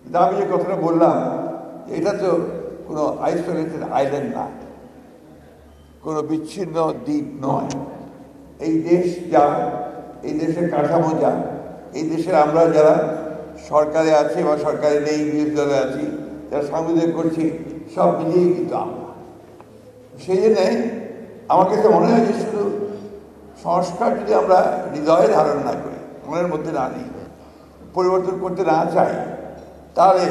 কিন্তু আমি যে কথাটা বললাম, এটা তো কোনো আইসোলেটেড আইল্যান্ড না, কোনো বিচ্ছিন্ন দ্বীপ নয়। এই দেশ যা, এই দেশের কাঠামো যা, এই দেশের আমরা যারা সরকারে আছি বা সরকারে নেই, বিরোধী দলে আছি, যারা সাংবাদিক করছি, সব মিলিয়েই কিন্তু আমরা। সেই জন্যে আমার কাছে মনে হয় যে শুধু সংস্কার যদি আমরা হৃদয়ে ধারণ না করি, মনের মধ্যে না নিই, পরিবর্তন করতে না চাই, তাহলে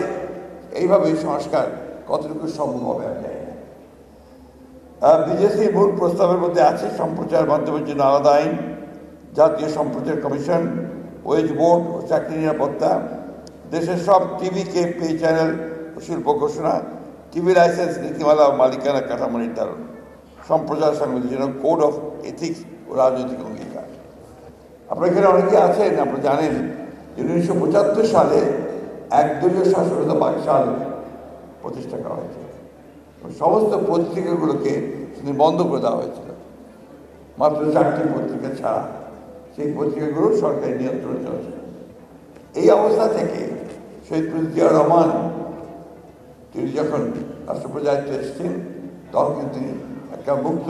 এইভাবে সংস্কার কতটুকু সম্ভব হবে আমি জানি না। বিজেপির মূল প্রস্তাবের মধ্যে আছে সম্প্রচার মাধ্যমের জন্য আলাদা আইন, জাতীয় সম্প্রচার কমিশন, ওয়েজ বোর্ড ও চাকরি নিরাপত্তা, দেশের সব টিভিকে পে চ্যানেল ও শিল্প ঘোষণা, টিভি লাইসেন্স নীতিমালা ও মালিকানা কাঠামো নির্ধারণ, সম্প্রচার সংবাদের জন্য কোড অফ এথিক্স ও রাজনৈতিক অঙ্গীকার। আপনার এখানে অনেকে আছেন, আপনারা জানেন যে 1975 সালে একদলীয় শাসনতা বাকশাল প্রতিষ্ঠা করা হয়েছে। সমস্ত পত্রিকাগুলোকে বন্ধ করে দেওয়া হয়েছিল, মাত্র 4টি পত্রিকা ছাড়া। সেই পত্রিকাগুলো সরকারি নিয়ন্ত্রণে চলছিল। এই অবস্থা থেকে শহীদ প্রেসিডেন্ট জিয়াউর রহমান তিনি যখন রাষ্ট্রপতি দায়িত্ব এসেছেন, তখন কিন্তু তিনি একটা মুক্ত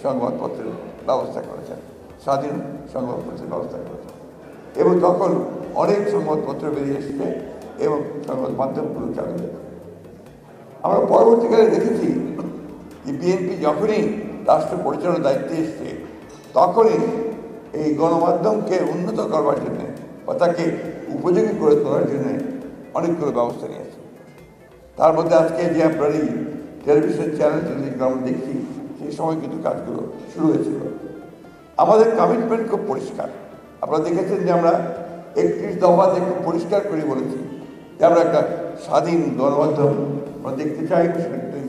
সংবাদপত্রের ব্যবস্থা করেছেন, স্বাধীন সংবাদপত্রের ব্যবস্থা করেছেন। এবং তখন অনেক সংবাদপত্র বেরিয়ে এসেছে এবং সংবাদ মাধ্যমগুলো চালু হয়েছে। আমরা পরবর্তীকালে দেখেছি যে বিএনপি যখনই রাষ্ট্র পরিচালনার দায়িত্বে এসছে, তখনই এই গণমাধ্যমকে উন্নত করবার জন্যে বা তাকে উপযোগী করে তোলার জন্যে অনেকগুলো ব্যবস্থা নিয়েছে। তার মধ্যে আজকে যে আপনার এই টেলিভিশন চ্যানেল যেগুলো আমরা দেখছি, সেই সময় কিন্তু কাজগুলো শুরু হয়েছিল। আমাদের কমিটমেন্ট খুব পরিষ্কার। আপনারা দেখেছেন যে আমরা 31 দফাতে খুব পরিষ্কার করে বলেছি যে আমরা একটা স্বাধীন গণমাধ্যম আমরা দেখতে চাই, সেটা তৈরি